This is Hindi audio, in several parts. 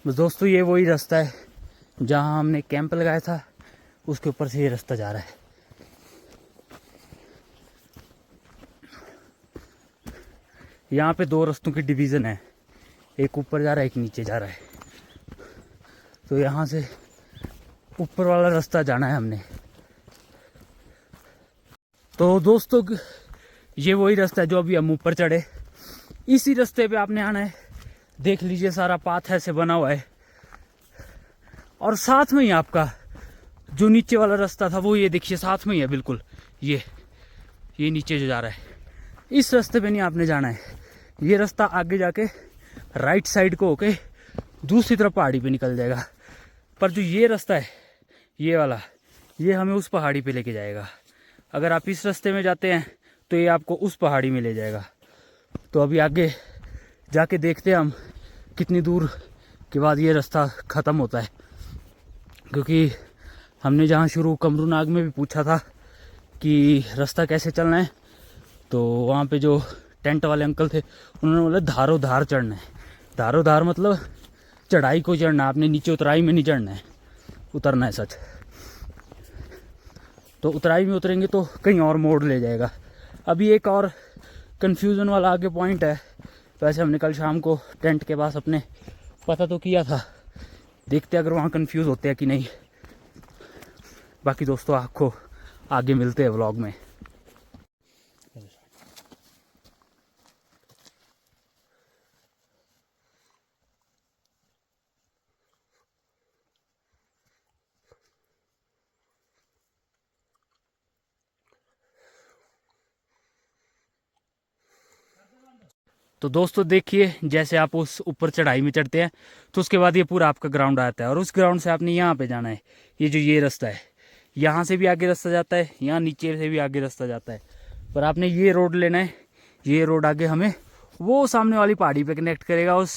बस दोस्तों ये वही रास्ता है जहाँ हमने कैंप लगाया था, उसके ऊपर से ये रास्ता जा रहा है। यहाँ पे दो रास्तों की डिवीज़न है, एक ऊपर जा रहा है एक नीचे जा रहा है। तो यहाँ से ऊपर वाला रास्ता जाना है हमने। तो दोस्तों ये वही रास्ता है जो अभी हम ऊपर चढ़े, इसी रास्ते पे आपने आना है। देख लीजिए सारा पाथ ऐसे बना हुआ है और साथ में ही आपका जो नीचे वाला रास्ता था वो ये देखिए साथ में ही है बिल्कुल। ये नीचे जो जा रहा है इस रास्ते पे नहीं आपने जाना है। ये रास्ता आगे जाके राइट साइड को होके दूसरी तरफ पहाड़ी पे निकल जाएगा। पर जो ये रास्ता है ये वाला, ये हमें उस पहाड़ी पे लेके जाएगा। अगर आप इस रास्ते में जाते हैं तो ये आपको उस पहाड़ी में ले जाएगा। तो अभी आगे जाके देखते हैं हम कितनी दूर के बाद ये रास्ता ख़त्म होता है, क्योंकि हमने जहाँ शुरू कमरूनाग में भी पूछा था कि रास्ता कैसे चलना है, तो वहाँ पे जो टेंट वाले अंकल थे उन्होंने बोला धारो धार चढ़ना है। धारो धार मतलब चढ़ाई को चढ़ना, आपने नीचे उतराई में नहीं चढ़ना है, उतरना है सच। तो उतराई में उतरेंगे तो कहीं और मोड़ ले जाएगा। अभी एक और कन्फ्यूज़न वाला आगे पॉइंट है। वैसे हमने कल शाम को टेंट के पास अपने पता तो किया था, देखते अगर वहाँ कंफ्यूज होते हैं कि नहीं। बाकी दोस्तों आपको आगे मिलते हैं व्लॉग में। तो दोस्तों देखिए, जैसे आप उस ऊपर चढ़ाई में चढ़ते हैं तो उसके बाद ये पूरा आपका ग्राउंड आता है और उस ग्राउंड से आपने यहाँ पे जाना है। ये रास्ता है, यहाँ से भी आगे रास्ता जाता है, यहाँ नीचे से भी आगे रास्ता जाता है। पर आपने ये रोड लेना है। ये रोड आगे हमें वो सामने वाली पहाड़ी पे कनेक्ट करेगा। उस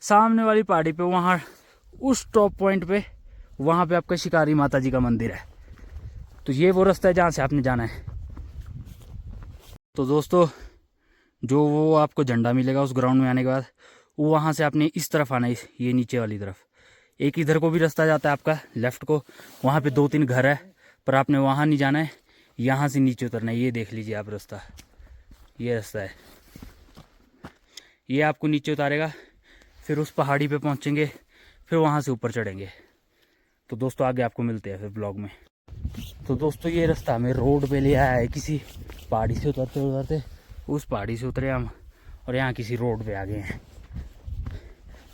सामने वाली पहाड़ी पे वहाँ उस टॉप पॉइंट पे वहाँ पे आपका शिकारी माता जी का मंदिर है। तो ये वो रास्ता है जहाँ से आपने जाना है। तो दोस्तों जो वो आपको झंडा मिलेगा उस ग्राउंड में आने के बाद, वो वहाँ से आपने इस तरफ आना है, ये नीचे वाली तरफ। एक इधर को भी रास्ता जाता है आपका लेफ़्ट को, वहाँ पे 2-3 घर है, पर आपने वहाँ नहीं जाना है, यहाँ से नीचे उतरना है। ये देख लीजिए आप रास्ता, ये रास्ता है, ये आपको नीचे उतारेगा। फिर उस पहाड़ी पे पहुँचेंगे, फिर वहाँ से ऊपर चढ़ेंगे। तो दोस्तों आगे आपको मिलते हैं फिर ब्लॉग में। तो दोस्तों ये रास्ता हमें रोड पे ले आया है, किसी पहाड़ी से उतरते उतरते उस पहाड़ी से उतरे हम और यहाँ किसी रोड पे आ गए हैं।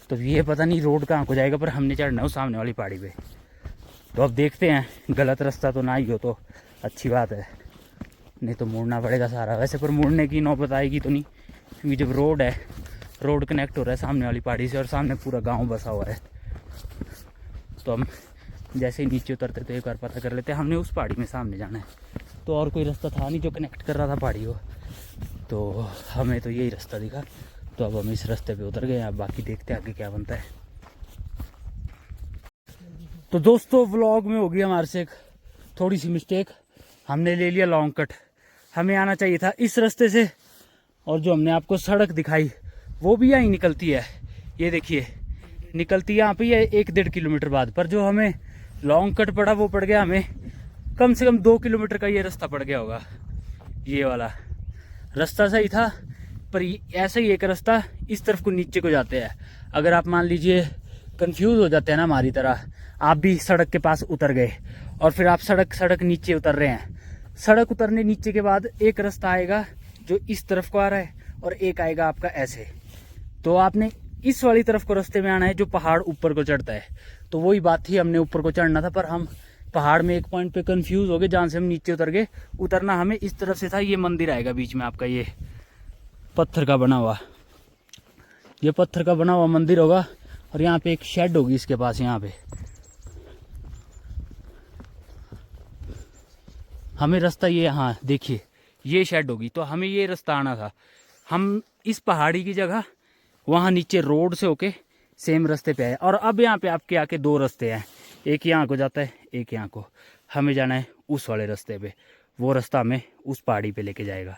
तो ये पता नहीं रोड कहाँ को जाएगा, पर हमने चढ़ना है उस सामने वाली पहाड़ी पे। तो अब देखते हैं, गलत रास्ता तो ना ही हो तो अच्छी बात है, नहीं तो मुड़ना पड़ेगा सारा। वैसे पर मुड़ने की नौबत आएगी तो नहीं, क्योंकि जब रोड है, रोड कनेक्ट हो रहा है सामने वाली पहाड़ी से और सामने पूरा गाँव बसा हुआ है। तो हम जैसे ही नीचे उतरते तो एक बार पता कर लेते हैं, हमने उस पहाड़ी में सामने जाना है। तो और कोई रास्ता था नहीं जो कनेक्ट कर रहा था पहाड़ी को, तो हमें तो यही रास्ता दिखा। तो अब हम इस रास्ते पे उतर गए। अब बाकी देखते हैं आगे क्या बनता है। तो दोस्तों व्लॉग में होगी हमारे से एक थोड़ी सी मिस्टेक, हमने ले लिया लॉन्ग कट। हमें आना चाहिए था इस रास्ते से, और जो हमने आपको सड़क दिखाई वो भी यहीं निकलती है। ये देखिए निकलती है यहाँ पे, ये 1-1.5 किलोमीटर बाद। पर जो हमें लॉन्ग कट पड़ा वो पड़ गया हमें कम से कम 2 किलोमीटर का ये रास्ता पड़ गया होगा। ये वाला रास्ता सही था, पर ऐसा ही एक रास्ता इस तरफ को नीचे को जाते हैं। अगर आप मान लीजिए कंफ्यूज हो जाते हैं ना हमारी तरह, आप भी सड़क के पास उतर गए और फिर आप सड़क नीचे उतर रहे हैं। सड़क उतरने नीचे के बाद एक रास्ता आएगा जो इस तरफ को आ रहा है और एक आएगा आपका ऐसे। तो आपने इस वाली तरफ को रास्ते में आना है जो पहाड़ ऊपर को चढ़ता है। तो वही बात थी, हमने ऊपर को चढ़ना था, पर हम पहाड़ में एक पॉइंट पे कंफ्यूज हो गए जहाँ से हम नीचे उतर गए। उतरना हमें इस तरफ से था। ये मंदिर आएगा बीच में आपका, ये पत्थर का बना हुआ, ये पत्थर का बना हुआ मंदिर होगा और यहाँ पे एक शेड होगी इसके पास। यहाँ पे हमें रास्ता ये, हाँ देखिए ये शेड होगी, तो हमें ये रास्ता आना था। हम इस पहाड़ी की जगह वहाँ नीचे रोड से होके सेम रास्ते पे आए। और अब यहाँ पे आपके आके 2 रास्ते हैं, एक यहाँ को जाता है एक यहाँ को। हमें जाना है उस वाले रास्ते पे, वो रास्ता हमें उस पहाड़ी पे लेके जाएगा।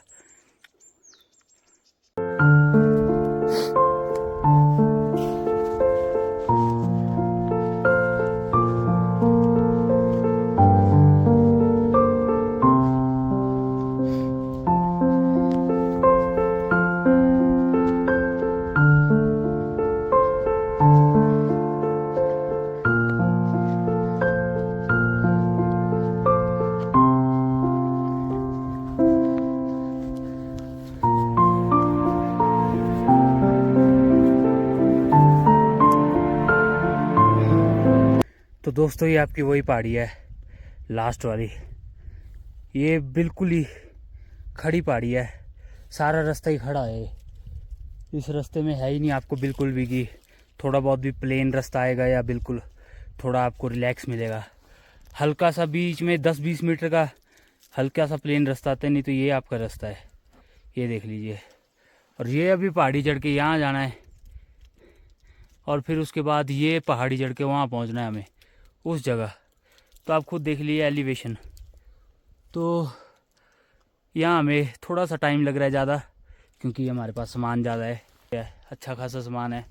तो दोस्तों ये आपकी वही पहाड़ी है, लास्ट वाली। ये बिल्कुल ही खड़ी पहाड़ी है, सारा रास्ता ही खड़ा है। इस रास्ते में है ही नहीं आपको बिल्कुल भी कि थोड़ा बहुत भी प्लेन रास्ता आएगा या बिल्कुल थोड़ा आपको रिलैक्स मिलेगा। हल्का सा बीच में 10-20 मीटर का हल्का सा प्लेन रास्ता आता है, नहीं तो ये आपका रास्ता है, ये देख लीजिए। और ये अभी पहाड़ी चढ़ के यहाँ जाना है और फिर उसके बाद ये पहाड़ी चढ़ के वहाँ पहुँचना है हमें उस जगह। तो आप खुद देख लीजिए एलिवेशन। तो यहाँ हमें थोड़ा सा टाइम लग रहा है ज़्यादा, क्योंकि हमारे पास सामान ज़्यादा है, अच्छा खासा सामान है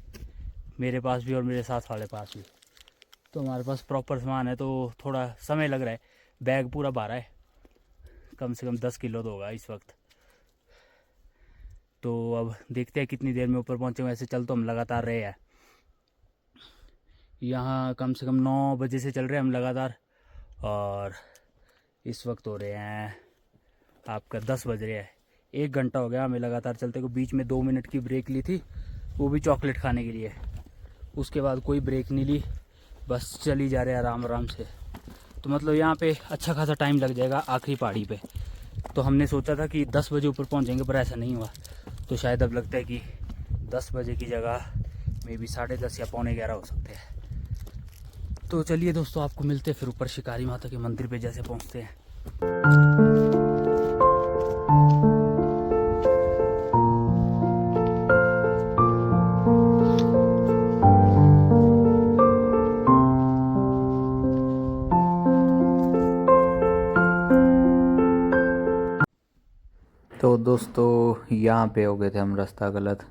मेरे पास भी और मेरे साथ वाले पास भी। तो हमारे पास प्रॉपर सामान है तो थोड़ा समय लग रहा है। बैग पूरा भरा है, कम से कम 10 किलो तो होगा इस वक्त। तो अब देखते हैं कितनी देर में ऊपर पहुँचेंगे। वैसे चल तो हम लगातार रहे हैं, यहाँ कम से कम 9 बजे से चल रहे हैं हम लगातार, और इस वक्त हो रहे हैं आपका 10 बज रहे हैं। 1 घंटा हो गया हमें लगातार चलते को। बीच में 2 मिनट की ब्रेक ली थी, वो भी चॉकलेट खाने के लिए। उसके बाद कोई ब्रेक नहीं ली, बस चली जा रहे हैं आराम आराम से। तो मतलब यहाँ पे अच्छा खासा टाइम लग जाएगा आखिरी पहाड़ी पे। तो हमने सोचा था कि 10 बजे ऊपर पहुँचेंगे, पर ऐसा नहीं हुआ। तो शायद अब लगता है कि 10 बजे की जगह मे बी 10:30 या 11:45 हो सकते हैं। तो चलिए दोस्तों, आपको मिलते हैं फिर ऊपर शिकारी माता के मंदिर पे जैसे पहुँचते हैं। तो दोस्तों यहाँ पे हो गए थे हम रास्ता गलत।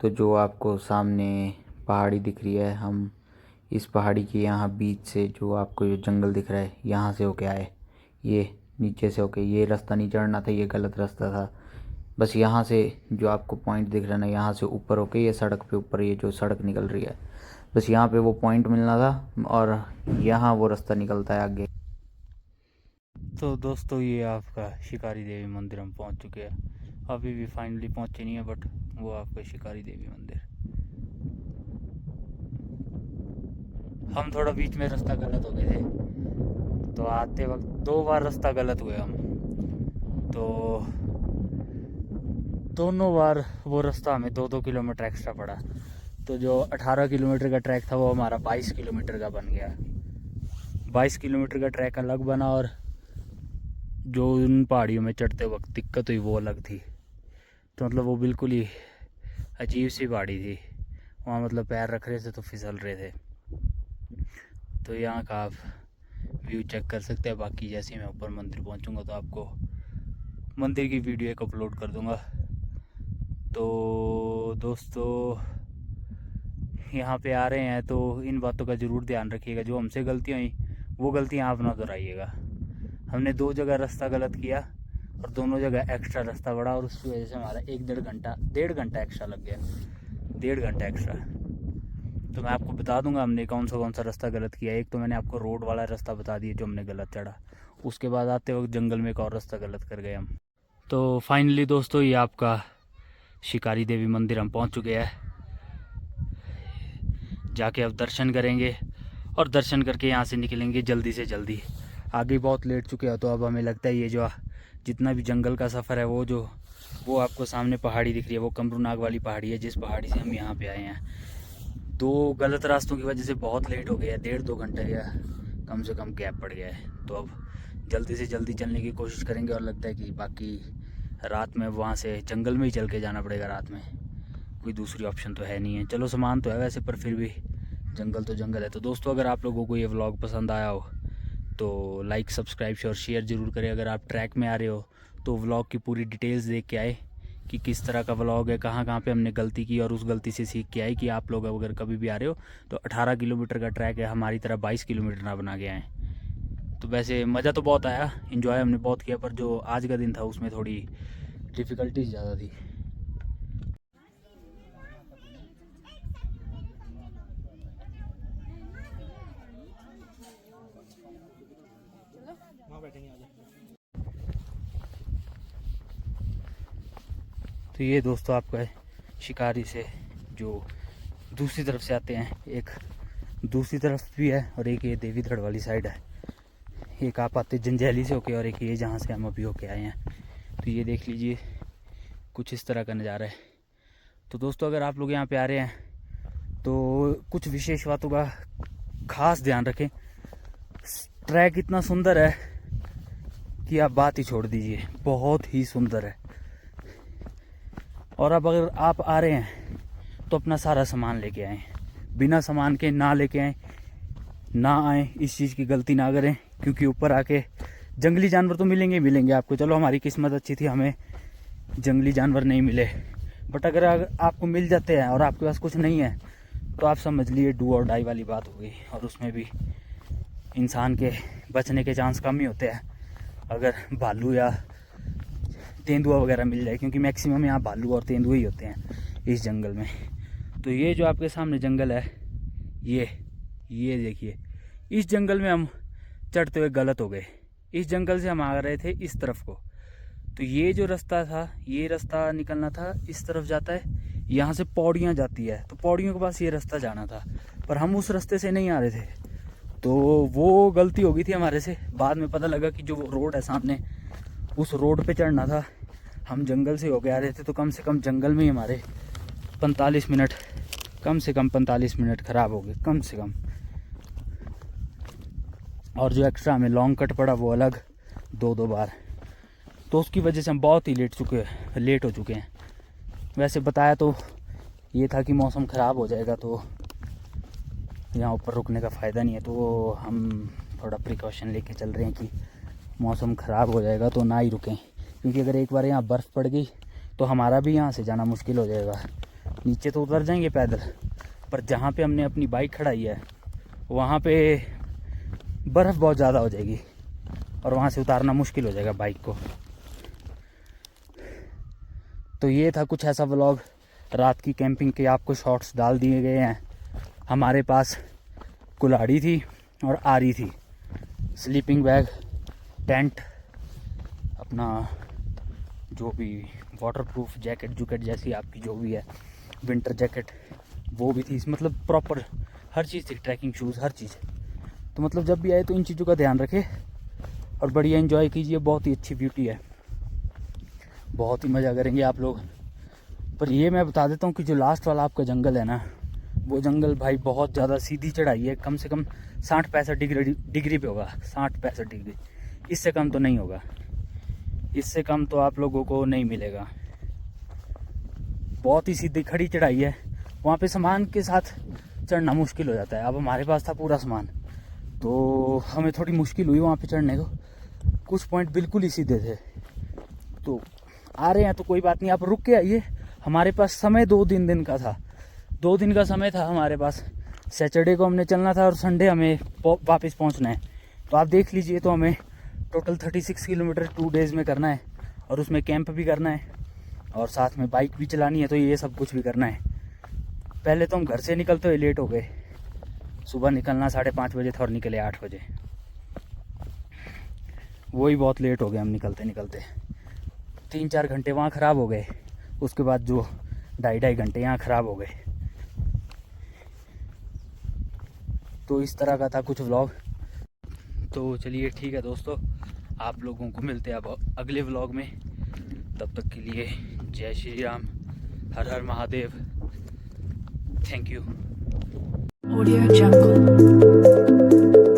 तो जो आपको सामने पहाड़ी दिख रही है, हम इस पहाड़ी के यहाँ बीच से जो आपको ये जंगल दिख रहा है यहाँ से होके आए। ये नीचे से होके ये रास्ता नहीं चढ़ना था, ये गलत रास्ता था। बस यहाँ से जो आपको पॉइंट दिख रहा है ना, यहाँ से ऊपर होके ये सड़क पे ऊपर ये जो सड़क निकल रही है, बस यहाँ पे वो पॉइंट मिलना था और यहाँ वो रास्ता निकलता है आगे। तो दोस्तों ये आपका शिकारी देवी मंदिर हम पहुंच चुके हैं। अभी भी फाइनली पहुंचे नहीं है, बट वो आपका शिकारी देवी मंदिर। हम थोड़ा बीच में रास्ता गलत हो गए थे, तो आते वक्त 2 बार रास्ता गलत हुए हम। तो दोनों बार वो रास्ता हमें 2-2 किलोमीटर एक्स्ट्रा पड़ा। तो जो 18 किलोमीटर का ट्रैक था वो हमारा 22 किलोमीटर का बन गया। 22 किलोमीटर का ट्रैक अलग बना, और जो उन पहाड़ियों में चढ़ते वक्त दिक्कत हुई वो अलग थी। तो मतलब वो बिल्कुल ही अजीब सी पहाड़ी थी, वहाँ मतलब पैर रख रहे थे तो फिसल रहे थे। तो यहाँ का आप व्यू चेक कर सकते हैं। बाकी जैसे ही मैं ऊपर मंदिर पहुँचूँगा तो आपको मंदिर की वीडियो एक अपलोड कर दूँगा। तो दोस्तों यहाँ पे आ रहे हैं तो इन बातों का ज़रूर ध्यान रखिएगा। जो हमसे गलतियाँ हुई वो गलतियाँ आप ना दोहराइएगा। हमने 2 जगह रास्ता गलत किया और दोनों जगह एक्स्ट्रा रास्ता बढ़ा, और उसकी वजह से हमारा 1-1.5 घंटा एक्स्ट्रा लग गया। 1.5 घंटा एक्स्ट्रा। तो मैं आपको बता दूंगा हमने कौन सा रास्ता गलत किया। एक तो मैंने आपको रोड वाला रास्ता बता दिया जो हमने गलत चढ़ा, उसके बाद आते वक्त जंगल में एक और रास्ता गलत कर गए हम। तो फाइनली दोस्तों ये आपका शिकारी देवी मंदिर हम पहुंच चुके हैं। जाके अब दर्शन करेंगे और दर्शन करके यहाँ से निकलेंगे जल्दी से जल्दी। आगे बहुत लेट चुके हैं, तो अब हमें लगता है ये जो जितना भी जंगल का सफ़र है वो आपको सामने पहाड़ी दिख रही है, वो कमरूनाग वाली पहाड़ी है जिस पहाड़ी से हम यहाँ पे आए हैं। 2 गलत रास्तों की वजह से बहुत लेट हो गया है, 1.5-2 घंटे का कम से कम गैप पड़ गया है। तो अब जल्दी से जल्दी चलने की कोशिश करेंगे, और लगता है कि बाकी रात में वहाँ से जंगल में ही चल के जाना पड़ेगा। रात में कोई दूसरी ऑप्शन तो है नहीं है। चलो सामान तो है वैसे, पर फिर भी जंगल तो जंगल है। तो दोस्तों अगर आप लोगों को ये व्लॉग पसंद आया हो तो लाइक, सब्सक्राइब और शेयर ज़रूर करें। अगर आप ट्रैक में आ रहे हो तो व्लॉग की पूरी डिटेल्स देख के आए कि किस तरह का व्लॉग है, कहाँ कहाँ पे हमने गलती की, और उस गलती से सीख के आए कि आप लोग अगर कभी भी आ रहे हो तो 18 किलोमीटर का ट्रैक है, हमारी तरह 22 किलोमीटर ना बना के आए। तो वैसे मज़ा तो बहुत आया, इन्जॉय हमने बहुत किया, पर जो आज का दिन था उसमें थोड़ी डिफ़िकल्टीज ज़्यादा थी। तो ये दोस्तों आपका शिकारी से जो दूसरी तरफ से आते हैं एक दूसरी तरफ भी है और एक ये देवीधड़ वाली साइड है। एक आप आते जंजैली से होके और एक ये जहाँ से हम अभी होके आए हैं। तो ये देख लीजिए, कुछ इस तरह का नज़ारा है। तो दोस्तों अगर आप लोग यहाँ पे आ रहे हैं तो कुछ विशेष बातों का खास ध्यान रखें। ट्रैक इतना सुंदर है कि आप बात ही छोड़ दीजिए, बहुत ही सुंदर है। और अब अगर आप आ रहे हैं तो अपना सारा सामान लेके आएँ, बिना सामान के ना लेके आएँ ना आए, इस चीज़ की गलती ना करें। क्योंकि ऊपर आके जंगली जानवर तो मिलेंगे ही मिलेंगे आपको। चलो हमारी किस्मत अच्छी थी, हमें जंगली जानवर नहीं मिले, बट अगर आपको मिल जाते हैं और आपके पास कुछ नहीं है तो आप समझ लिए डू और डाई वाली बात हो गई। और उसमें भी इंसान के बचने के चांस कम ही होते हैं अगर भालू या तेंदुआ वगैरह मिल जाए, क्योंकि मैक्सिमम यहाँ भालू और तेंदुए ही होते हैं इस जंगल में। तो ये जो आपके सामने जंगल है, ये देखिए, इस जंगल में हम चढ़ते हुए गलत हो गए। इस जंगल से हम आ रहे थे इस तरफ को, तो ये जो रास्ता था, ये रास्ता निकलना था, इस तरफ जाता है, यहाँ से पौड़ियाँ जाती है, तो पौड़ियों के पास ये रास्ता जाना था, पर हम उस रास्ते से नहीं आ रहे थे। तो वो गलती हो गई थी हमारे से। बाद में पता लगा कि जो रोड है सामने, उस रोड पे चढ़ना था। हम जंगल से होके आ रहे थे, तो कम से कम जंगल में ही हमारे 45 मिनट, कम से कम 45 मिनट ख़राब हो गए, कम से कम। और जो एक्स्ट्रा हमें लॉन्ग कट पड़ा वो अलग 2 बार, तो उसकी वजह से हम बहुत ही लेट हो चुके हैं। वैसे बताया तो ये था कि मौसम ख़राब हो जाएगा तो यहाँ ऊपर रुकने का फ़ायदा नहीं है, तो हम थोड़ा प्रिकॉशन लेके चल रहे हैं कि मौसम ख़राब हो जाएगा तो ना ही रुकें। क्योंकि अगर एक बार यहाँ बर्फ़ पड़ गई तो हमारा भी यहाँ से जाना मुश्किल हो जाएगा। नीचे तो उतर जाएंगे पैदल, पर जहाँ पे हमने अपनी बाइक खड़ाई है वहाँ पे बर्फ़ बहुत ज़्यादा हो जाएगी और वहाँ से उतारना मुश्किल हो जाएगा बाइक को। तो ये था कुछ ऐसा व्लॉग, रात की कैंपिंग के आपको शॉट्स डाल दिए गए हैं। हमारे पास कुल्हाड़ी थी और आरी थी, स्लीपिंग बैग, टेंट, अपना जो भी वाटरप्रूफ जैकेट जैसी आपकी जो भी है, विंटर जैकेट वो भी थी। मतलब प्रॉपर हर चीज़ थी, ट्रैकिंग शूज़, हर चीज़। तो मतलब जब भी आए तो इन चीज़ों का ध्यान रखें और बढ़िया एंजॉय कीजिए। बहुत ही अच्छी ब्यूटी है, बहुत ही मज़ा करेंगे आप लोग। पर ये मैं बता देता हूँ कि जो लास्ट वाला आपका जंगल है ना, वो जंगल भाई बहुत ज़्यादा सीधी चढ़ाई है, कम से कम 60-65 डिग्री पे होगा, 60-65 डिग्री, इससे कम तो नहीं होगा, इससे कम तो आप लोगों को नहीं मिलेगा। बहुत ही सीधी खड़ी चढ़ाई है, वहाँ पे सामान के साथ चढ़ना मुश्किल हो जाता है। अब हमारे पास था पूरा सामान, तो हमें थोड़ी मुश्किल हुई वहाँ पे चढ़ने को। कुछ पॉइंट बिल्कुल ही सीधे थे। तो आ रहे हैं तो कोई बात नहीं, आप रुक के आइए। हमारे पास समय 2-3 दिन का था, 2 दिन का समय था हमारे पास। सैटरडे को हमने चलना था और संडे हमें वापस पहुंचना है। तो आप देख लीजिए, तो हमें टोटल 36 किलोमीटर 2 डेज़ में करना है, और उसमें कैंप भी करना है और साथ में बाइक भी चलानी है, तो ये सब कुछ भी करना है। पहले तो हम घर से निकलते हुए लेट हो गए, सुबह निकलना 5:30 बजे था और निकले 8 बजे, वही बहुत लेट हो गए। हम निकलते 3-4 घंटे वहाँ ख़राब हो गए, उसके बाद जो 2.5 घंटे यहाँ ख़राब हो गए। तो इस तरह का था कुछ व्लॉग। तो चलिए ठीक है दोस्तों, आप लोगों को मिलते हैं अब अगले व्लॉग में। तब तक के लिए जय श्री राम, हर हर Mahadev, thank you. Audio Jungle.